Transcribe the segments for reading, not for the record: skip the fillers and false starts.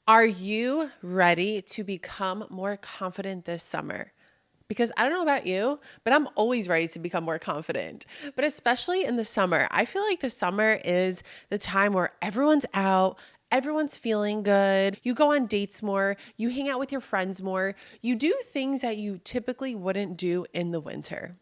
Are you ready to become more confident this summer? Because I don't know about you, but I'm always ready to become more confident. But especially in the summer, I feel like the summer is the time where everyone's out, everyone's feeling good. You go on dates more, you hang out with your friends more, you do things that you typically wouldn't do in the winter.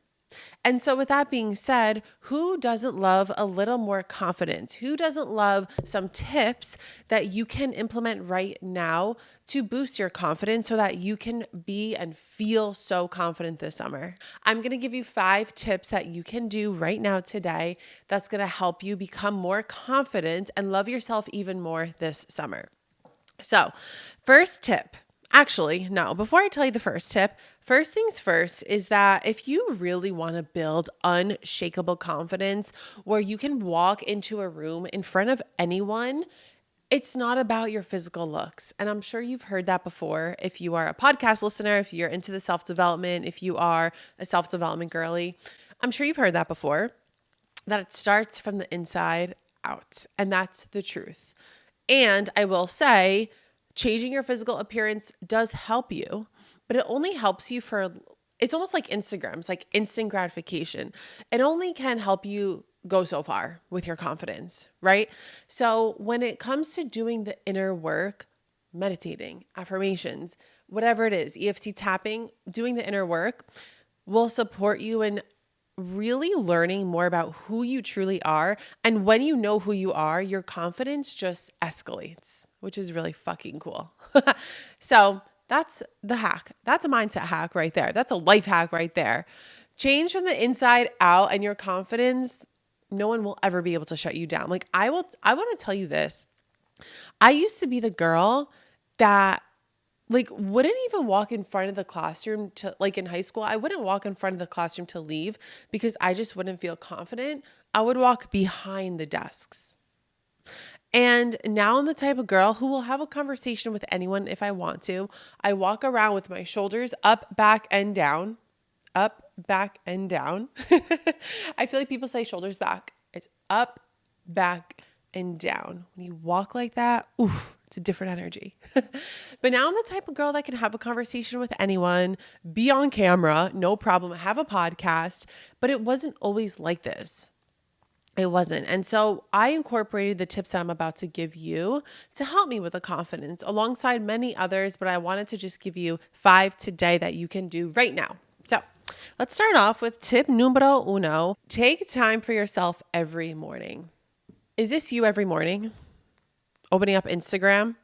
And so, with that being said, who doesn't love a little more confidence? Who doesn't love some tips that you can implement right now to boost your confidence so that you can be and feel so confident this summer? I'm going to give you 5 tips that you can do right now today that's going to help you become more confident and love yourself even more this summer. So, first tip. Actually, no, before I tell you the first tip, first things first is that if you really want to build unshakable confidence where you can walk into a room in front of anyone, it's not about your physical looks. And I'm sure you've heard that before. If you are a podcast listener, if you're into the self-development, if you are a self-development girly, I'm sure you've heard that before, that it starts from the inside out. And that's the truth. And I will say, changing your physical appearance does help you, but it only helps you it's almost like Instagram. It's like instant gratification. It only can help you go so far with your confidence, right? So when it comes to doing the inner work, meditating, affirmations, whatever it is, EFT tapping, doing the inner work will support you in really learning more about who you truly are. And when you know who you are, your confidence just escalates, which is really fucking cool. So that's the hack. That's a mindset hack right there. That's a life hack right there. Change from the inside out, and your confidence, no one will ever be able to shut you down. I want to tell you this. I used to be the girl that wouldn't even walk in front of the classroom to, in high school, I wouldn't walk in front of the classroom to leave because I just wouldn't feel confident. I would walk behind the desks. And now I'm the type of girl who will have a conversation with anyone if I want to. I walk around with my shoulders up, back, and down. Up, back, and down. I feel like people say shoulders back. It's up, back, and down. When you walk like that, oof, it's a different energy. But now I'm the type of girl that can have a conversation with anyone, be on camera, no problem, have a podcast, but it wasn't always like this. It wasn't. And so I incorporated the tips that I'm about to give you to help me with the confidence alongside many others, but I wanted to just give you 5 today that you can do right now. So let's start off with tip numero uno. Take time for yourself every morning. Is this you every morning? Opening up Instagram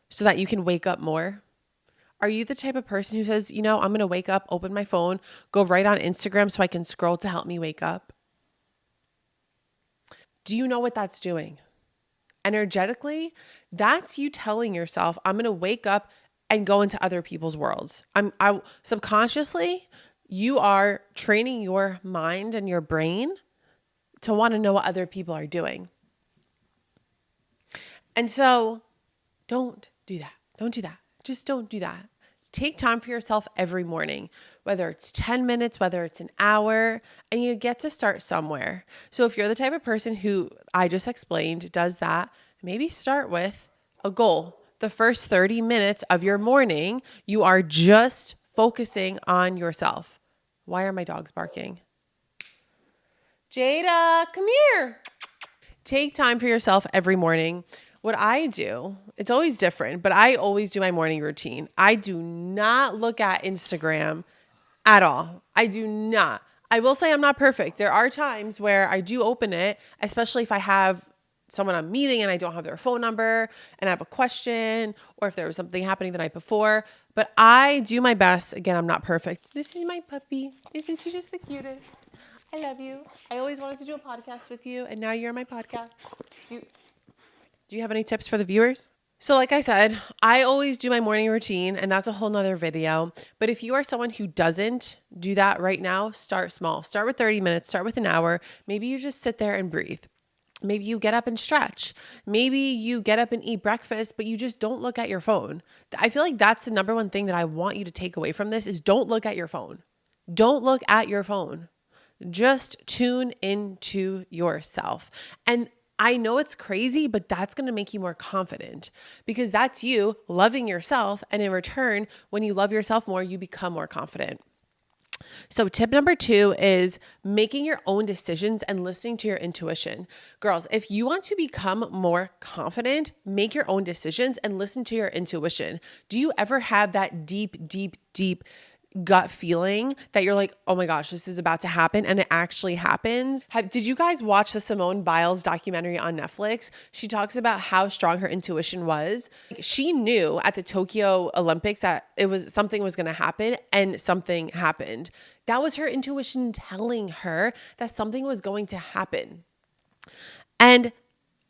so that you can wake up more? Are you the type of person who says, I'm going to wake up, open my phone, go right on Instagram so I can scroll to help me wake up? Do you know what that's doing? Energetically, that's you telling yourself, I'm going to wake up and go into other people's worlds. Subconsciously, you are training your mind and your brain to want to know what other people are doing. And so don't do that. Don't do that. Just don't do that. Take time for yourself every morning, whether it's 10 minutes, whether it's an hour, and you get to start somewhere. So if you're the type of person who I just explained does that, maybe start with a goal. The first 30 minutes of your morning, you are just focusing on yourself. Why are my dogs barking? Jada, come here. Take time for yourself every morning. What I do, it's always different, but I always do my morning routine. I do not look at Instagram at all. I do not. I will say I'm not perfect. There are times where I do open it, especially if I have someone I'm meeting and I don't have their phone number and I have a question, or if there was something happening the night before. But I do my best. Again, I'm not perfect. This is my puppy. Isn't she just the cutest? I love you. I always wanted to do a podcast with you, and now you're on my podcast. Do you have any tips for the viewers? So like I said, I always do my morning routine, and that's a whole nother video. But if you are someone who doesn't do that right now, start small. Start with 30 minutes, start with an hour. Maybe you just sit there and breathe. Maybe you get up and stretch. Maybe you get up and eat breakfast, but you just don't look at your phone. I feel like that's the number one thing that I want you to take away from this is don't look at your phone. Don't look at your phone. Just tune into yourself. And I know it's crazy, but that's going to make you more confident because that's you loving yourself. And in return, when you love yourself more, you become more confident. So tip number 2 is making your own decisions and listening to your intuition. Girls, if you want to become more confident, make your own decisions and listen to your intuition. Do you ever have that deep gut feeling that you're like, oh my gosh, this is about to happen, and it actually happens? Did you guys watch the Simone Biles documentary on Netflix? She talks about how strong her intuition was. She knew at the Tokyo Olympics that something was going to happen, and something happened. That was her intuition telling her that something was going to happen. And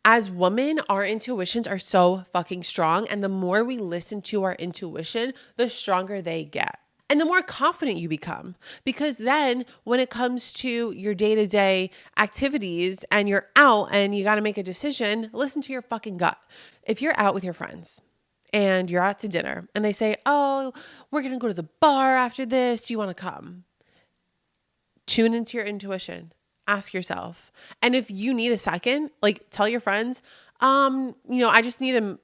as women, our intuitions are so fucking strong. And the more we listen to our intuition, the stronger they get. And the more confident you become, because then when it comes to your day-to-day activities and you're out and you got to make a decision, listen to your fucking gut. If you're out with your friends and you're out to dinner and they say, oh, we're going to go to the bar after this, do you want to come? Tune into your intuition. Ask yourself. And if you need a second, like tell your friends, I just need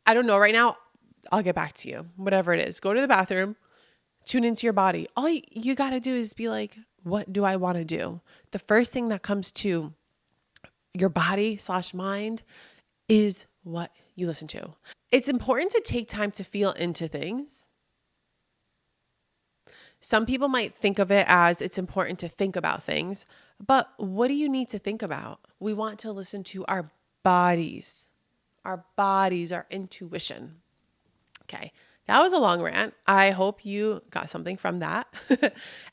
I don't know right now. I'll get back to you. Whatever it is, go to the bathroom. Tune into your body. All you got to do is be like, what do I want to do? The first thing that comes to your body/mind is what you listen to. It's important to take time to feel into things. Some people might think of it as it's important to think about things, but what do you need to think about? We want to listen to our bodies, our intuition. Okay. That was a long rant. I hope you got something from that.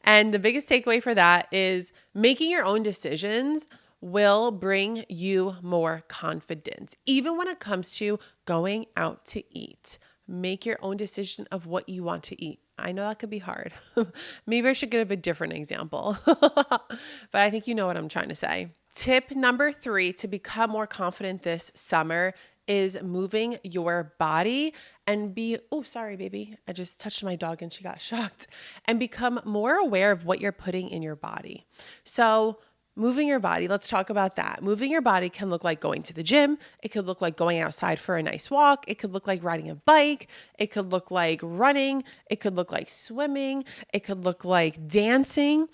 And the biggest takeaway for that is making your own decisions will bring you more confidence. Even when it comes to going out to eat, make your own decision of what you want to eat. I know that could be hard. Maybe I should give a different example, but I think you know what I'm trying to say. Tip number 3 to become more confident this summer is moving your body and sorry, baby. I just touched my dog and she got shocked. And become more aware of what you're putting in your body. So moving your body, let's talk about that. Moving your body can look like going to the gym. It could look like going outside for a nice walk. It could look like riding a bike. It could look like running. It could look like swimming. It could look like dancing.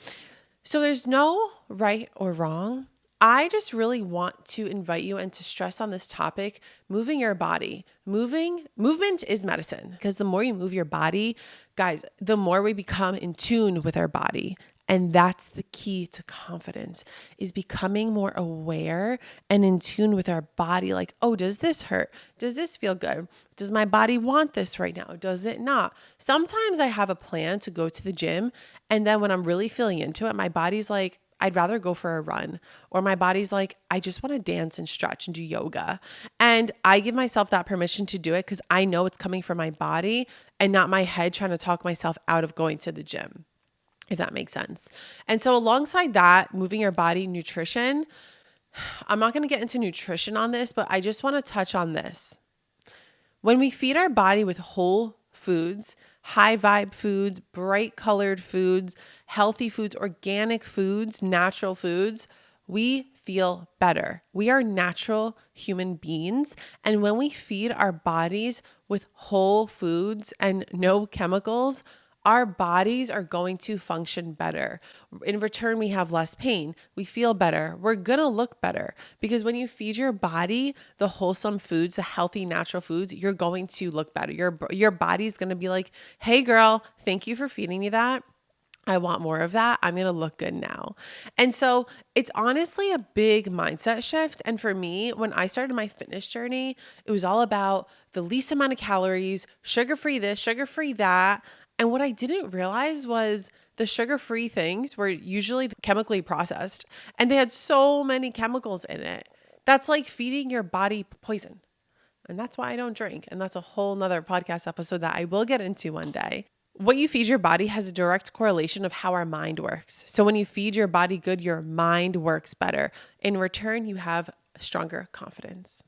So there's no right or wrong. I just really want to invite you and to stress on this topic, moving your body. Movement is medicine, because the more you move your body, guys, the more we become in tune with our body. And that's the key to confidence, is becoming more aware and in tune with our body. Like, oh, does this hurt? Does this feel good? Does my body want this right now? Does it not? Sometimes I have a plan to go to the gym, and then when I'm really feeling into it, my body's like, I'd rather go for a run. Or my body's like, I just want to dance and stretch and do yoga. And I give myself that permission to do it because I know it's coming from my body and not my head trying to talk myself out of going to the gym, if that makes sense. And so alongside that, moving your body, nutrition, I'm not going to get into nutrition on this, but I just want to touch on this. When we feed our body with whole foods, high vibe foods, bright colored foods, healthy foods, organic foods, natural foods, we feel better. We are natural human beings. And when we feed our bodies with whole foods and no chemicals, our bodies are going to function better. In return, we have less pain. We feel better. We're going to look better, because when you feed your body the wholesome foods, the healthy, natural foods, you're going to look better. Your body's going to be like, hey girl, thank you for feeding me that. I want more of that. I'm going to look good now. And so it's honestly a big mindset shift. And for me, when I started my fitness journey, it was all about the least amount of calories, sugar-free this, sugar-free that. And what I didn't realize was the sugar-free things were usually chemically processed, and they had so many chemicals in it. That's like feeding your body poison. And that's why I don't drink. And that's a whole nother podcast episode that I will get into one day. What you feed your body has a direct correlation of how our mind works. So when you feed your body good, your mind works better. In return, you have stronger confidence.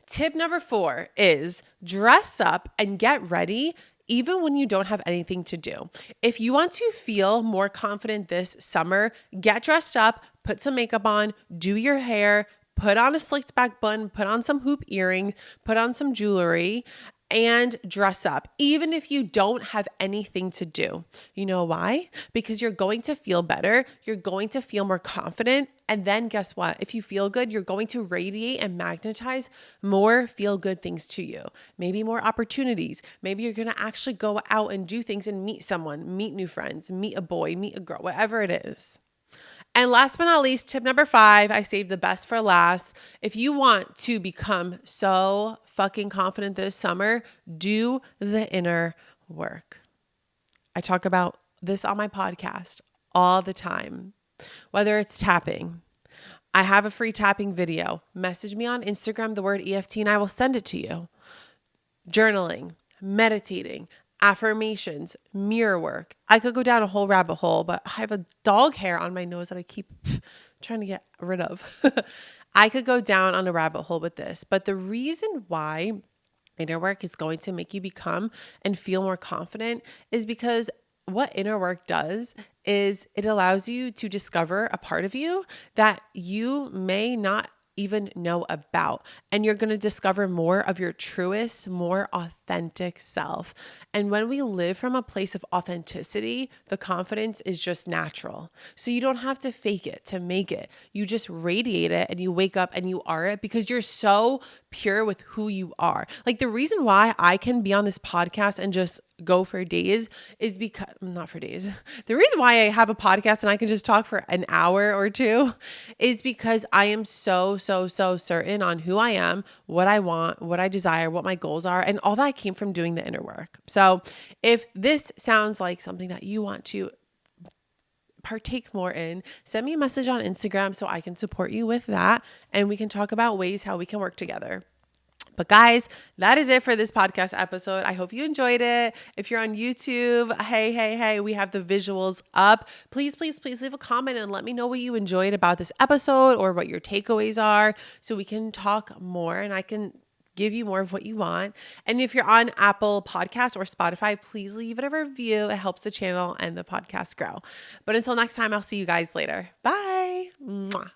Tip number 4 is dress up and get ready even when you don't have anything to do. If you want to feel more confident this summer, get dressed up, put some makeup on, do your hair, put on a slicked back bun, put on some hoop earrings, put on some jewelry, and dress up, even if you don't have anything to do. You know why? Because you're going to feel better. You're going to feel more confident. And then guess what? If you feel good, you're going to radiate and magnetize more feel good things to you. Maybe more opportunities. Maybe you're going to actually go out and do things and meet someone, meet new friends, meet a boy, meet a girl, whatever it is. And last but not least, tip number 5, I saved the best for last. If you want to become so fucking confident this summer, do the inner work. I talk about this on my podcast all the time, whether it's tapping. I have a free tapping video. Message me on Instagram, the word EFT, and I will send it to you. Journaling, meditating, affirmations, mirror work. I could go down a whole rabbit hole, but I have a dog hair on my nose that I keep trying to get rid of. I could go down on a rabbit hole with this, but the reason why inner work is going to make you become and feel more confident is because what inner work does is it allows you to discover a part of you that you may not even know about. And you're going to discover more of your truest, more authentic self. And when we live from a place of authenticity, the confidence is just natural. So you don't have to fake it to make it. You just radiate it and you wake up and you are it because you're so pure with who you are. Like the reason why I can be on this podcast and just go for days is because, not for days. The reason why I have a podcast and I can just talk for an hour or two is because I am so certain on who I am, what I want, what I desire, what my goals are, and all that came from doing the inner work. So if this sounds like something that you want to partake more in, send me a message on Instagram so I can support you with that and we can talk about ways how we can work together. But guys, that is it for this podcast episode. I hope you enjoyed it. If you're on YouTube, hey, we have the visuals up. Please leave a comment and let me know what you enjoyed about this episode or what your takeaways are so we can talk more and I can give you more of what you want. And if you're on Apple Podcasts or Spotify, please leave it a review. It helps the channel and the podcast grow. But until next time, I'll see you guys later. Bye. Mwah.